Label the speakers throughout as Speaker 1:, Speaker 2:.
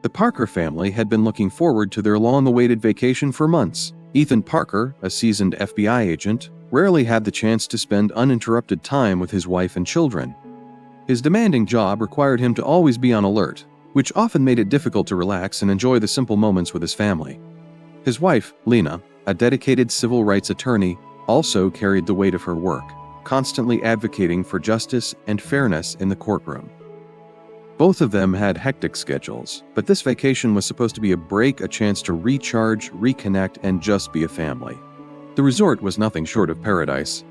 Speaker 1: The Parker family had been looking forward to their long-awaited vacation for months. Ethan Parker, a seasoned FBI agent, rarely had the chance to spend uninterrupted time with his wife and children. His demanding job required him to always be on alert, which often made it difficult to relax and enjoy the simple moments with his family. His wife, Lena, a dedicated civil rights attorney, also carried the weight of her work, constantly advocating for justice and fairness in the courtroom. Both of them had hectic schedules, but this vacation was supposed to be a break, a chance to recharge, reconnect, and just be a family. The resort was nothing short of paradise.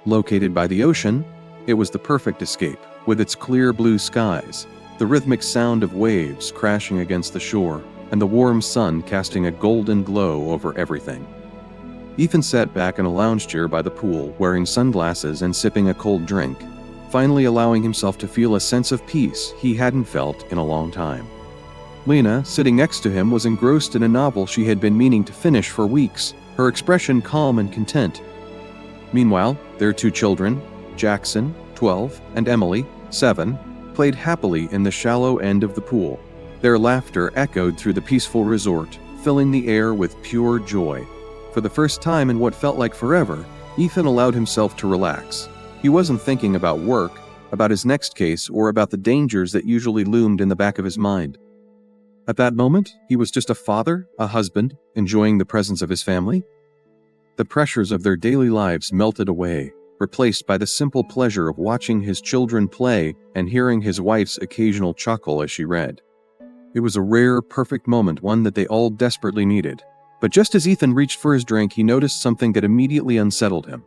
Speaker 1: Located by the ocean, it was the perfect escape, with its clear blue skies, the rhythmic sound of waves crashing against the shore, and the warm sun casting a golden glow over everything. Ethan sat back in a lounge chair by the pool, wearing sunglasses and sipping a cold drink, finally allowing himself to feel a sense of peace he hadn't felt in a long time. Lena, sitting next to him, was engrossed in a novel she had been meaning to finish for weeks, her expression calm and content. Meanwhile, their two children, Jackson, 12, and Emily, 7, played happily in the shallow end of the pool. Their laughter echoed through the peaceful resort, filling the air with pure joy. For the first time in what felt like forever, Ethan allowed himself to relax. He wasn't thinking about work, about his next case, or about the dangers that usually loomed in the back of his mind. At that moment, he was just a father, a husband, enjoying the presence of his family. The pressures of their daily lives melted away, replaced by the simple pleasure of watching his children play and hearing his wife's occasional chuckle as she read. It was a rare, perfect moment, one that they all desperately needed. But just as Ethan reached for his drink, he noticed something that immediately unsettled him.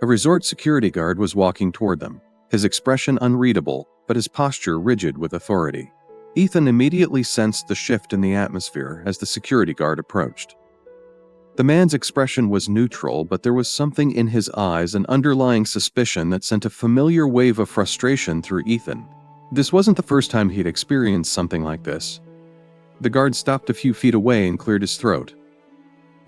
Speaker 1: A resort security guard was walking toward them, his expression unreadable, but his posture rigid with authority. Ethan immediately sensed the shift in the atmosphere as the security guard approached. The man's expression was neutral, but there was something in his eyes, an underlying suspicion that sent a familiar wave of frustration through Ethan. This wasn't the first time he'd experienced something like this. The guard stopped a few feet away and cleared his throat.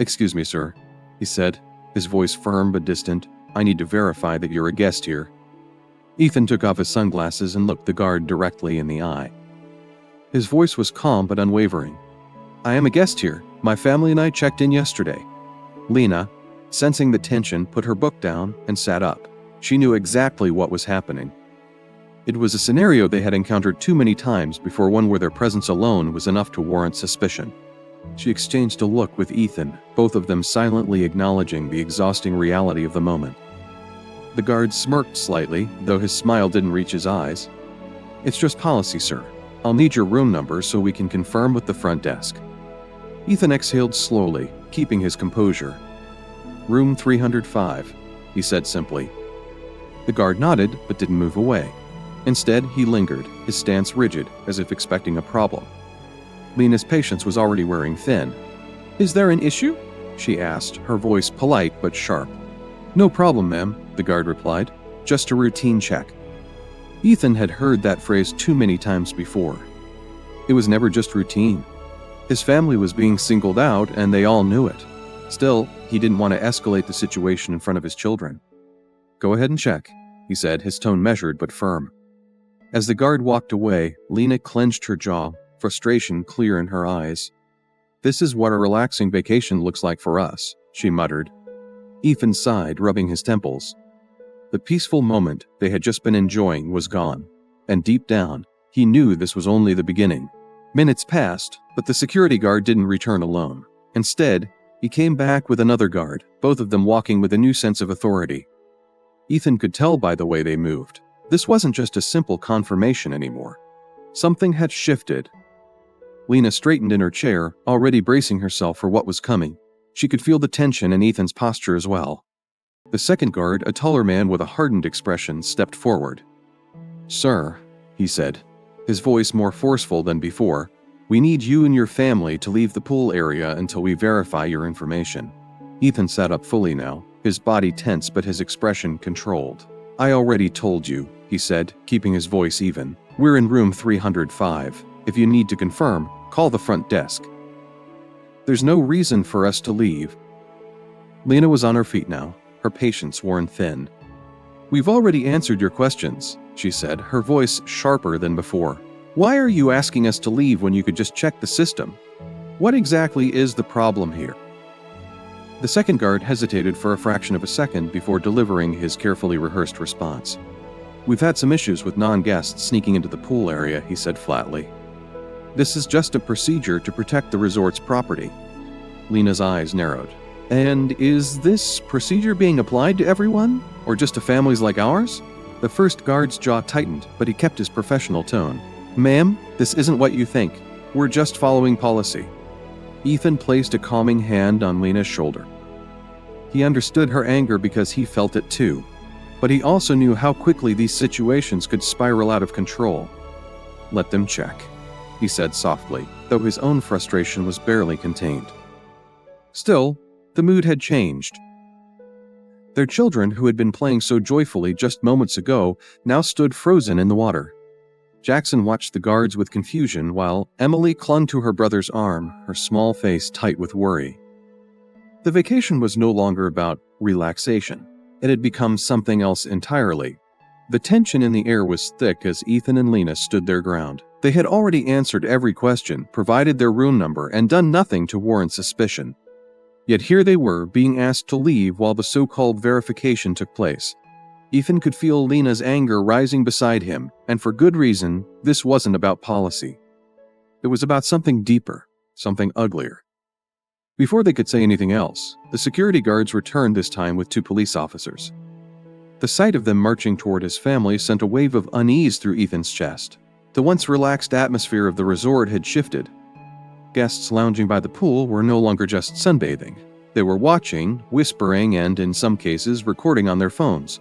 Speaker 1: "Excuse me, sir," he said, his voice firm but distant. "I need to verify that you're a guest here." Ethan took off his sunglasses and looked the guard directly in the eye. His voice was calm but unwavering. "I am a guest here. My family and I checked in yesterday." Lena, sensing the tension, put her book down and sat up. She knew exactly what was happening. It was a scenario they had encountered too many times before, one where their presence alone was enough to warrant suspicion. She exchanged a look with Ethan, both of them silently acknowledging the exhausting reality of the moment. The guard smirked slightly, though his smile didn't reach his eyes. "It's just policy, sir. I'll need your room number so we can confirm with the front desk." Ethan exhaled slowly, keeping his composure. "Room 305, he said simply. The guard nodded, but didn't move away. Instead, he lingered, his stance rigid, as if expecting a problem. Lena's patience was already wearing thin. "Is there an issue?" she asked, her voice polite but sharp. "No problem, ma'am," the guard replied. "Just a routine check." Ethan had heard that phrase too many times before. It was never just routine. His family was being singled out, and they all knew it. Still, he didn't want to escalate the situation in front of his children. "Go ahead and check," he said, his tone measured but firm. As the guard walked away, Lena clenched her jaw, frustration clear in her eyes. "This is what a relaxing vacation looks like for us," she muttered. Ethan sighed, rubbing his temples. The peaceful moment they had just been enjoying was gone, and deep down, he knew this was only the beginning. Minutes passed, but the security guard didn't return alone. Instead, he came back with another guard, both of them walking with a new sense of authority. Ethan could tell by the way they moved. This wasn't just a simple confirmation anymore. Something had shifted. Lena straightened in her chair, already bracing herself for what was coming. She could feel the tension in Ethan's posture as well. The second guard, a taller man with a hardened expression, stepped forward. "Sir," he said, his voice more forceful than before, "we need you and your family to leave the pool area until we verify your information." Ethan sat up fully now, his body tense but his expression controlled. "I already told you," he said, keeping his voice even. "We're in room 305. If you need to confirm, call the front desk." "There's no reason for us to leave." Lena was on her feet now, her patience worn thin. "We've already answered your questions," she said, her voice sharper than before. Why are you asking us to leave when you could just check the system? What exactly is the problem here? The second guard hesitated for a fraction of a second before delivering his carefully rehearsed response. We've had some issues with non-guests sneaking into the pool area, he said flatly. This is just a procedure to protect the resort's property. Lena's eyes narrowed. And is this procedure being applied to everyone, or just to families like ours? The first guard's jaw tightened, but he kept his professional tone. Ma'am, this isn't what you think. We're just following policy. Ethan placed a calming hand on Lena's shoulder. He understood her anger because he felt it too, but he also knew how quickly these situations could spiral out of control. Let them check, he said softly, though his own frustration was barely contained. Still, the mood had changed. Their children, who had been playing so joyfully just moments ago, now stood frozen in the water. Jackson watched the guards with confusion while Emily clung to her brother's arm, her small face tight with worry. The vacation was no longer about relaxation. It had become something else entirely. The tension in the air was thick as Ethan and Lena stood their ground. They had already answered every question, provided their room number, and done nothing to warrant suspicion. Yet here they were, being asked to leave while the so-called verification took place. Ethan could feel Lena's anger rising beside him, and for good reason. This wasn't about policy. It was about something deeper, something uglier. Before they could say anything else, the security guards returned, this time with 2 police officers. The sight of them marching toward his family sent a wave of unease through Ethan's chest. The once relaxed atmosphere of the resort had shifted. Guests lounging by the pool were no longer just sunbathing. They were watching, whispering, and, in some cases, recording on their phones.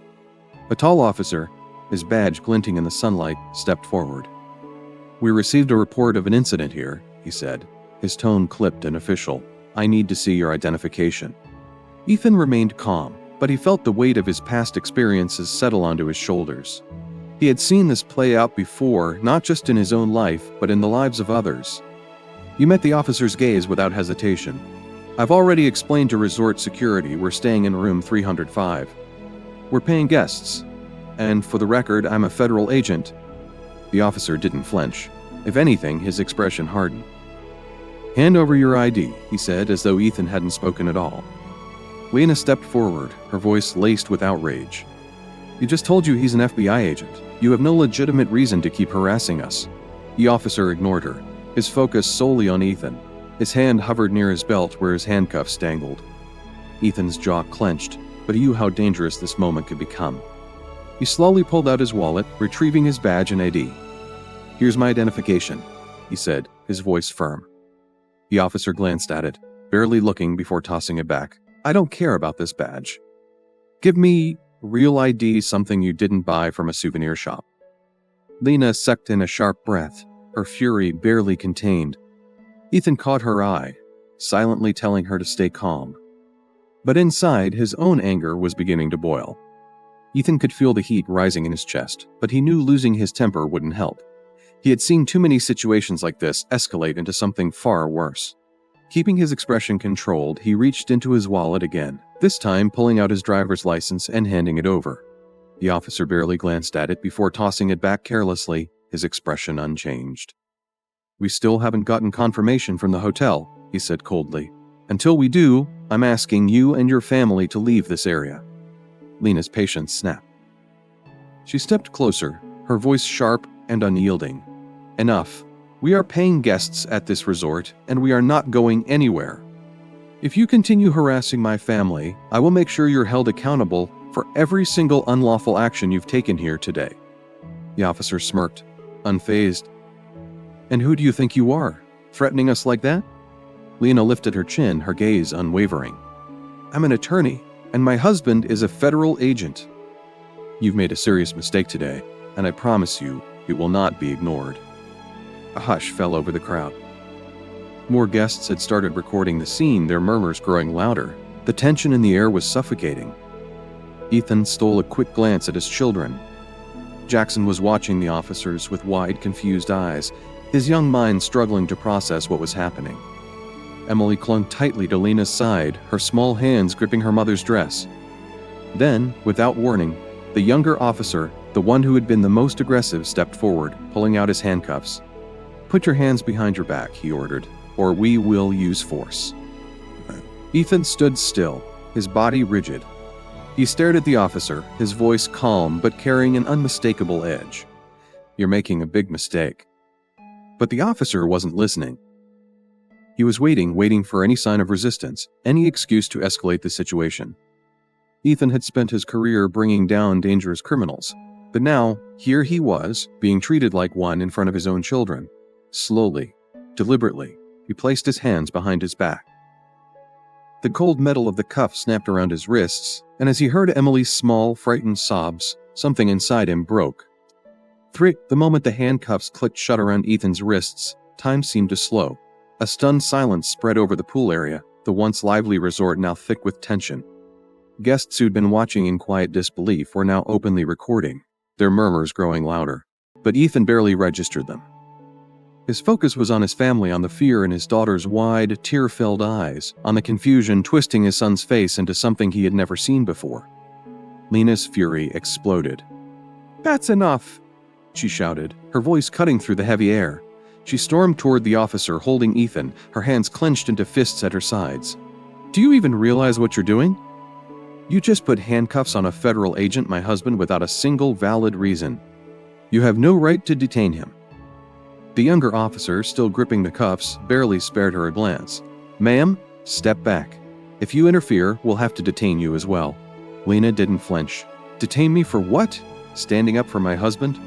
Speaker 1: A tall officer, his badge glinting in the sunlight, stepped forward. We received a report of an incident here, he said, his tone clipped and official. I need to see your identification. Ethan remained calm, but he felt the weight of his past experiences settle onto his shoulders. He had seen this play out before, not just in his own life, but in the lives of others. He met the officer's gaze without hesitation. I've already explained to resort security we're staying in room 305. We're paying guests, and for the record, I'm a federal agent. The officer didn't flinch. If anything, his expression hardened. Hand over your ID, he said, as though Ethan hadn't spoken at all. Lena stepped forward, her voice laced with outrage. He just told you he's an FBI agent. You have no legitimate reason to keep harassing us. The officer ignored her, his focus solely on Ethan. His hand hovered near his belt where his handcuffs dangled. Ethan's jaw clenched, but he knew how dangerous this moment could become. He slowly pulled out his wallet, retrieving his badge and ID. Here's my identification, he said, his voice firm. The officer glanced at it, barely looking before tossing it back. I don't care about this badge. Give me real ID, something you didn't buy from a souvenir shop. Lena sucked in a sharp breath, her fury barely contained. Ethan caught her eye, silently telling her to stay calm. But inside, his own anger was beginning to boil. Ethan could feel the heat rising in his chest, but he knew losing his temper wouldn't help. He had seen too many situations like this escalate into something far worse. Keeping his expression controlled, he reached into his wallet again, this time pulling out his driver's license and handing it over. The officer barely glanced at it before tossing it back carelessly, his expression unchanged. We still haven't gotten confirmation from the hotel, he said coldly. Until we do, I'm asking you and your family to leave this area. Lena's patience snapped. She stepped closer, her voice sharp and unyielding. Enough. We are paying guests at this resort, and we are not going anywhere. If you continue harassing my family, I will make sure you're held accountable for every single unlawful action you've taken here today. The officer smirked, unfazed. And who do you think you are, threatening us like that? Lena lifted her chin, her gaze unwavering. I'm an attorney, and my husband is a federal agent. You've made a serious mistake today, and I promise you, it will not be ignored. A hush fell over the crowd. More guests had started recording the scene, their murmurs growing louder. The tension in the air was suffocating. Ethan stole a quick glance at his children. Jackson was watching the officers with wide, confused eyes, his young mind struggling to process what was happening. Emily clung tightly to Lena's side, her small hands gripping her mother's dress. Then, without warning, the younger officer, The one who had been the most aggressive stepped forward, pulling out his handcuffs. "Put your hands behind your back," he ordered, "or we will use force." Ethan stood still, his body rigid. He stared at the officer, his voice calm but carrying an unmistakable edge. "You're making a big mistake." But the officer wasn't listening. He was waiting for any sign of resistance, any excuse to escalate the situation. Ethan had spent his career bringing down dangerous criminals, but now, here he was, being treated like one in front of his own children. Slowly, deliberately, he placed his hands behind his back. The cold metal of the cuff snapped around his wrists, and as he heard Emily's small, frightened sobs, something inside him broke. The moment the handcuffs clicked shut around Ethan's wrists, time seemed to slow. A stunned silence spread over the pool area, the once lively resort now thick with tension. Guests who'd been watching in quiet disbelief were now openly recording, their murmurs growing louder. But Ethan barely registered them. His focus was on his family, on the fear in his daughter's wide, tear-filled eyes, on the confusion twisting his son's face into something he had never seen before. Lena's fury exploded. "That's enough!" she shouted, her voice cutting through the heavy air. She stormed toward the officer, holding Ethan, her hands clenched into fists at her sides. "Do you even realize what you're doing? You just put handcuffs on a federal agent, my husband, without a single valid reason. You have no right to detain him." The younger officer, still gripping the cuffs, barely spared her a glance. "Ma'am, step back. If you interfere, we'll have to detain you as well." Lena didn't flinch. "Detain me for what? Standing up for my husband?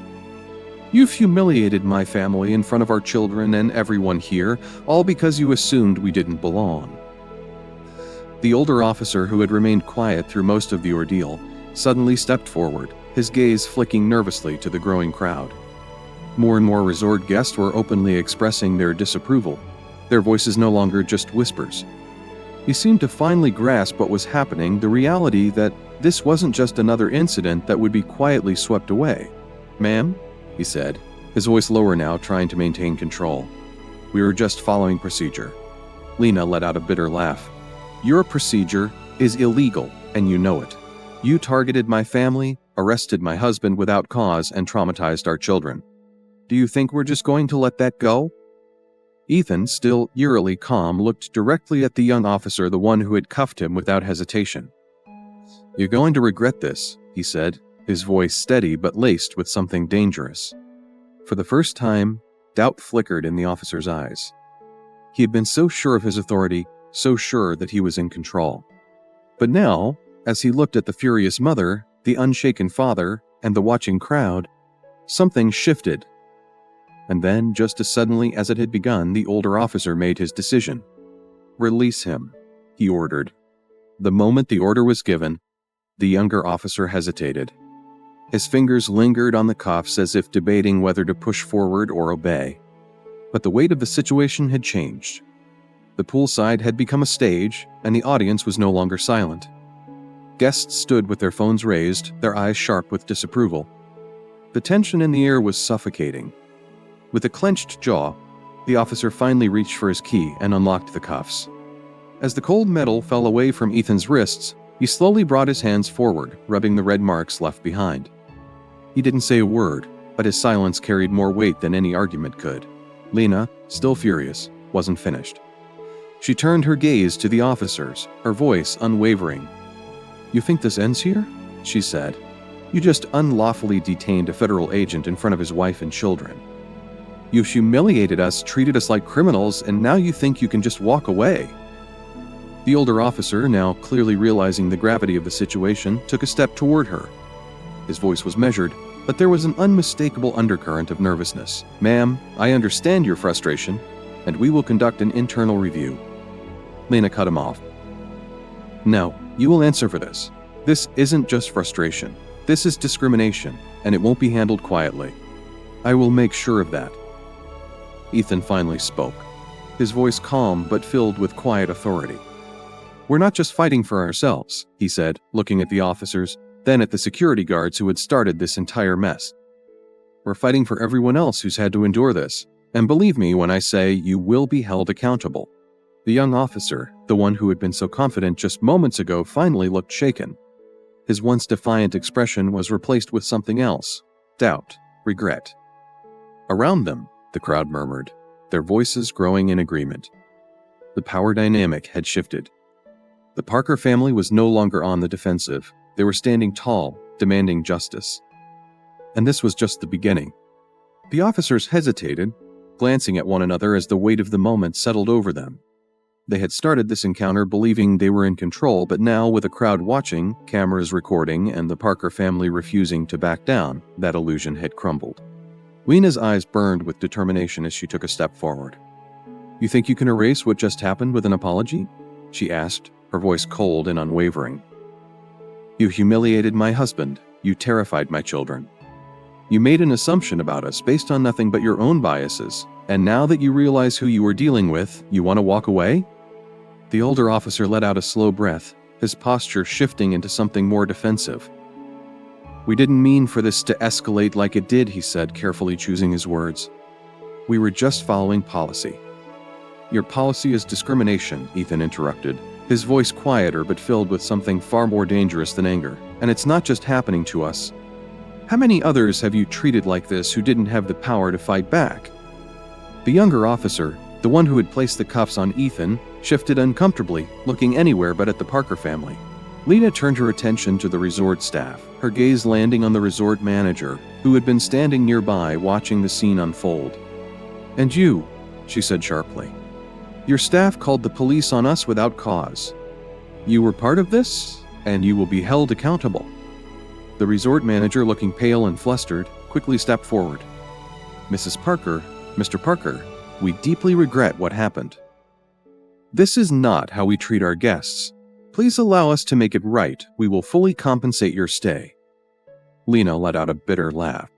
Speaker 1: You've humiliated my family in front of our children and everyone here, all because you assumed we didn't belong." The older officer, who had remained quiet through most of the ordeal, suddenly stepped forward, his gaze flicking nervously to the growing crowd. More and more resort guests were openly expressing their disapproval, their voices no longer just whispers. He seemed to finally grasp what was happening, the reality that this wasn't just another incident that would be quietly swept away. "Ma'am," he said, his voice lower now, trying to maintain control. "We were just following procedure." Lena let out a bitter laugh. "Your procedure is illegal, and you know it. You targeted my family, arrested my husband without cause, and traumatized our children. Do you think we're just going to let that go?" Ethan, still eerily calm, looked directly at the young officer, the one who had cuffed him without hesitation. "You're going to regret this," he said, his voice steady but laced with something dangerous. For the first time, doubt flickered in the officer's eyes. He had been so sure of his authority, so sure that he was in control. But now, as he looked at the furious mother, the unshaken father, and the watching crowd, something shifted. And then, just as suddenly as it had begun, the older officer made his decision. "Release him," he ordered. The moment the order was given, the younger officer hesitated. His fingers lingered on the cuffs as if debating whether to push forward or obey. But the weight of the situation had changed. The poolside had become a stage, and the audience was no longer silent. Guests stood with their phones raised, their eyes sharp with disapproval. The tension in the air was suffocating. With a clenched jaw, the officer finally reached for his key and unlocked the cuffs. As the cold metal fell away from Ethan's wrists, he slowly brought his hands forward, rubbing the red marks left behind. He didn't say a word, but his silence carried more weight than any argument could. Lena, still furious, wasn't finished. She turned her gaze to the officers, her voice unwavering. "You think this ends here?" she said. "You just unlawfully detained a federal agent in front of his wife and children. You've humiliated us, treated us like criminals, and now you think you can just walk away." The older officer, now clearly realizing the gravity of the situation, took a step toward her. His voice was measured, but there was an unmistakable undercurrent of nervousness. "Ma'am, I understand your frustration, and we will conduct an internal review." Lena cut him off. "No, you will answer for this. This isn't just frustration. This is discrimination, and it won't be handled quietly. I will make sure of that." Ethan finally spoke, his voice calm but filled with quiet authority. "We're not just fighting for ourselves," he said, looking at the officers, then at the security guards who had started this entire mess. "We're fighting for everyone else who's had to endure this, and believe me when I say you will be held accountable." The young officer, the one who had been so confident just moments ago, finally looked shaken. His once defiant expression was replaced with something else: doubt, regret. Around them, the crowd murmured, their voices growing in agreement. The power dynamic had shifted. The Parker family was no longer on the defensive. They were standing tall, demanding justice. And this was just the beginning. The officers hesitated, glancing at one another as the weight of the moment settled over them. They had started this encounter believing they were in control, but now, with a crowd watching, cameras recording, and the Parker family refusing to back down, that illusion had crumbled. Lena's eyes burned with determination as she took a step forward. "You think you can erase what just happened with an apology?" she asked, her voice cold and unwavering. "You humiliated my husband. You terrified my children. You made an assumption about us based on nothing but your own biases, and now that you realize who you were dealing with, you want to walk away?" The older officer let out a slow breath, his posture shifting into something more defensive. "We didn't mean for this to escalate like it did," he said, carefully choosing his words. "We were just following policy." "Your policy is discrimination," Ethan interrupted, his voice quieter but filled with something far more dangerous than anger. "And it's not just happening to us. How many others have you treated like this who didn't have the power to fight back?" The younger officer, the one who had placed the cuffs on Ethan, shifted uncomfortably, looking anywhere but at the Parker family. Lena turned her attention to the resort staff, her gaze landing on the resort manager, who had been standing nearby watching the scene unfold. "And you," she said sharply. "Your staff called the police on us without cause. You were part of this, and you will be held accountable." The resort manager, looking pale and flustered, quickly stepped forward. "Mrs. Parker, Mr. Parker, we deeply regret what happened. This is not how we treat our guests. Please allow us to make it right. We will fully compensate your stay." Lena let out a bitter laugh.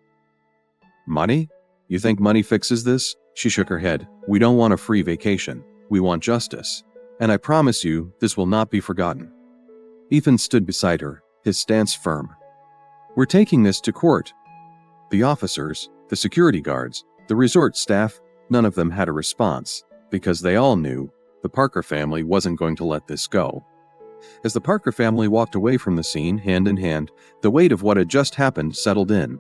Speaker 1: "Money? You think money fixes this?" She shook her head. "We don't want a free vacation. We want justice. And I promise you, this will not be forgotten." Ethan stood beside her, his stance firm. "We're taking this to court." The officers, the security guards, the resort staff, none of them had a response, because they all knew the Parker family wasn't going to let this go. As the Parker family walked away from the scene, hand in hand, the weight of what had just happened settled in.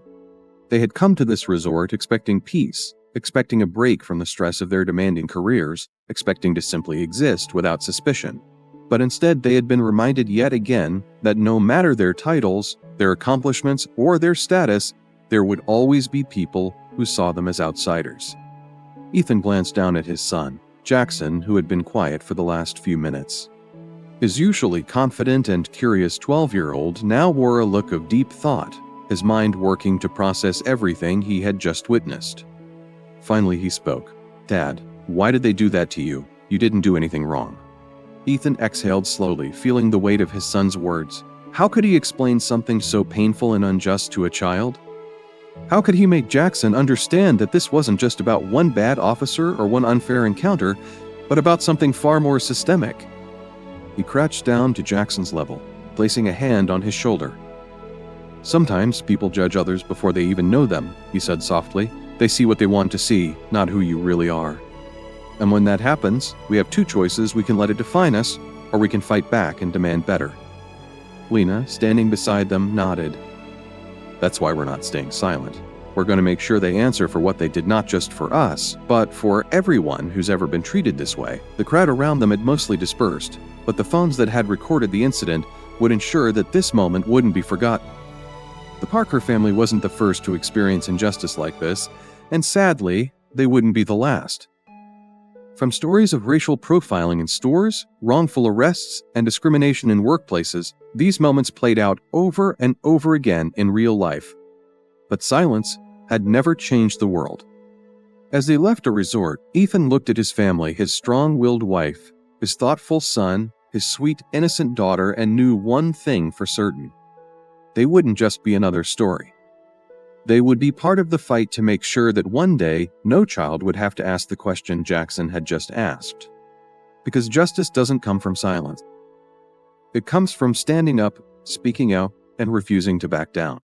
Speaker 1: They had come to this resort expecting peace, expecting a break from the stress of their demanding careers, expecting to simply exist without suspicion. But instead, they had been reminded yet again that no matter their titles, their accomplishments, or their status, there would always be people who saw them as outsiders. Ethan glanced down at his son, Jackson, who had been quiet for the last few minutes. His usually confident and curious 12-year-old now wore a look of deep thought, his mind working to process everything he had just witnessed. Finally he spoke. "Dad, why did they do that to you? You didn't do anything wrong." Ethan exhaled slowly, feeling the weight of his son's words. How could he explain something so painful and unjust to a child? How could he make Jackson understand that this wasn't just about one bad officer or one unfair encounter, but about something far more systemic? He crouched down to Jackson's level, placing a hand on his shoulder. "Sometimes people judge others before they even know them," he said softly. "They see what they want to see, not who you really are. And when that happens, we have two choices. We can let it define us, or we can fight back and demand better." Lena, standing beside them, nodded. "That's why we're not staying silent. We're going to make sure they answer for what they did, not just for us, but for everyone who's ever been treated this way." The crowd around them had mostly dispersed, but the phones that had recorded the incident would ensure that this moment wouldn't be forgotten. The Parker family wasn't the first to experience injustice like this, and sadly, they wouldn't be the last. From stories of racial profiling in stores, wrongful arrests, and discrimination in workplaces, these moments played out over and over again in real life. But silence had never changed the world. As they left a resort, Ethan looked at his family, his strong-willed wife, his thoughtful son, his sweet, innocent daughter, and knew one thing for certain. They wouldn't just be another story. They would be part of the fight to make sure that one day, no child would have to ask the question Jackson had just asked. Because justice doesn't come from silence. It comes from standing up, speaking out, and refusing to back down.